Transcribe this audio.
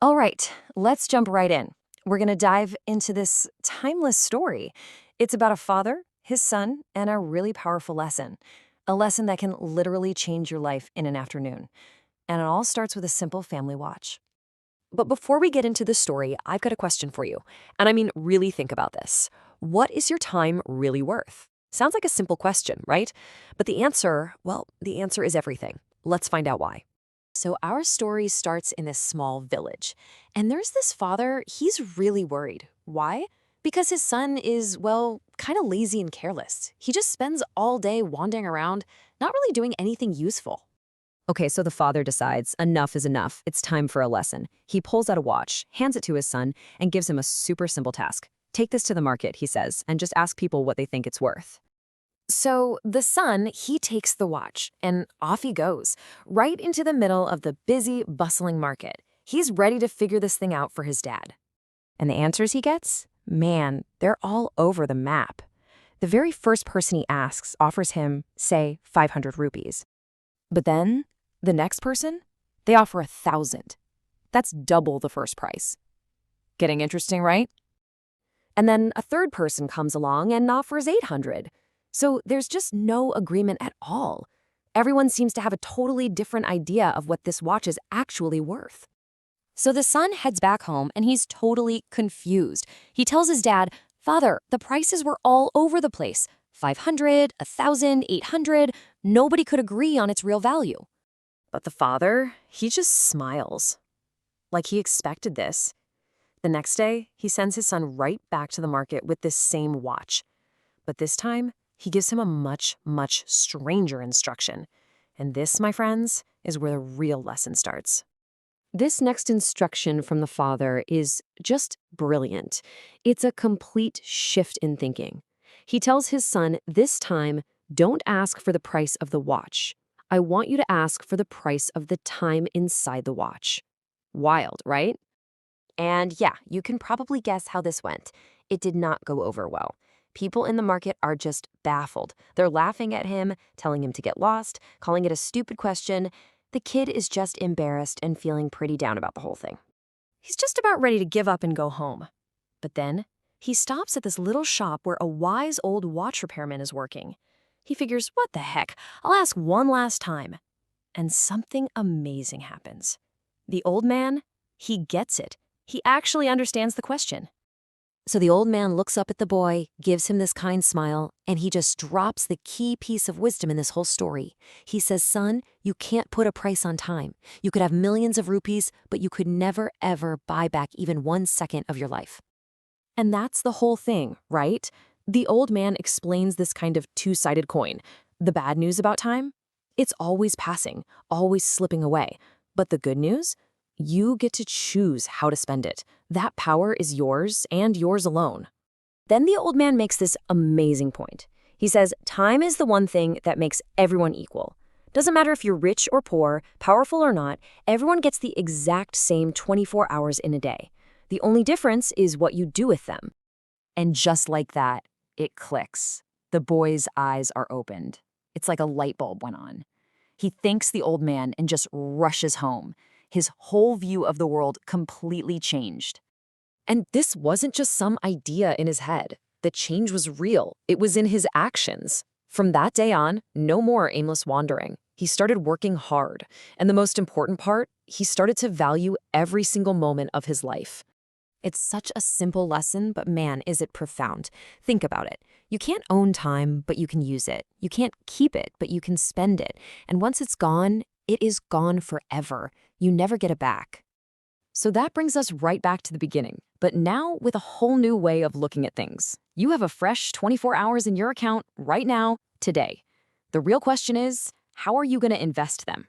All right, let's jump right in. We're going to dive into this timeless story. It's about a father, his son, and a really powerful lesson. A lesson that can literally change your life in an afternoon. And it all starts with a simple family watch. But before we get into the story, I've got a question for you. And I mean, really think about this. What is your time really worth? Sounds like a simple question, right? But the answer, well, the answer is everything. Let's find out why. So our story starts in this small village. And there's this father, he's really worried. Why? Because his son is, well, kind of lazy and careless. He just spends all day wandering around, not really doing anything useful. Okay, so the father decides enough is enough. It's time for a lesson. He pulls out a watch, hands it to his son, and gives him a super simple task. Take this to the market, he says, and just ask people what they think it's worth. So the son, he takes the watch, and off he goes, right into the middle of the busy, bustling market. He's ready to figure this thing out for his dad. And the answers he gets? Man, they're all over the map. The very first person he asks offers him, say, 500 rupees. But then, the next person, they offer 1,000. That's double the first price. Getting interesting, right? And then a third person comes along and offers 800. So there's just no agreement at all. Everyone seems to have a totally different idea of what this watch is actually worth. So the son heads back home and he's totally confused. He tells his dad, "Father, the prices were all over the place. 500, 1,000, 800. Nobody could agree on its real value." But the father, he just smiles. Like he expected this. The next day, he sends his son right back to the market with this same watch. But this time, he gives him a much, much stranger instruction. And this, my friends, is where the real lesson starts. This next instruction from the father is just brilliant. It's a complete shift in thinking. He tells his son, this time, don't ask for the price of the watch. I want you to ask for the price of the time inside the watch. Wild, right? And yeah, you can probably guess how this went. It did not go over well. People in the market are just baffled. They're laughing at him, telling him to get lost, calling it a stupid question. The kid is just embarrassed and feeling pretty down about the whole thing. He's just about ready to give up and go home. But then he stops at this little shop where a wise old watch repairman is working. He figures, what the heck, I'll ask one last time. And something amazing happens. The old man, he gets it. He actually understands the question. So the old man looks up at the boy, gives him this kind smile, and he just drops the key piece of wisdom in this whole story. He says, son, you can't put a price on time. You could have millions of rupees, but you could never, ever buy back even 1 second of your life. And that's the whole thing, right? The old man explains this kind of two-sided coin. The bad news about time? It's always passing, always slipping away. But the good news? You get to choose how to spend it. That power is yours and yours alone. Then the old man makes this amazing point. He says, time is the one thing that makes everyone equal. Doesn't matter if you're rich or poor, powerful or not, everyone gets the exact same 24 hours in a day. The only difference is what you do with them. And just like that, it clicks. The boy's eyes are opened. It's like a light bulb went on. He thanks the old man and just rushes home. His whole view of the world completely changed. And this wasn't just some idea in his head. The change was real. It was in his actions. From that day on, no more aimless wandering. He started working hard. And the most important part, he started to value every single moment of his life. It's such a simple lesson, but man, is it profound. Think about it. You can't own time, but you can use it. You can't keep it, but you can spend it. And once it's gone, it is gone forever. You never get it back. So that brings us right back to the beginning, but now with a whole new way of looking at things. You have a fresh 24 hours in your account right now, today. The real question is, how are you going to invest them?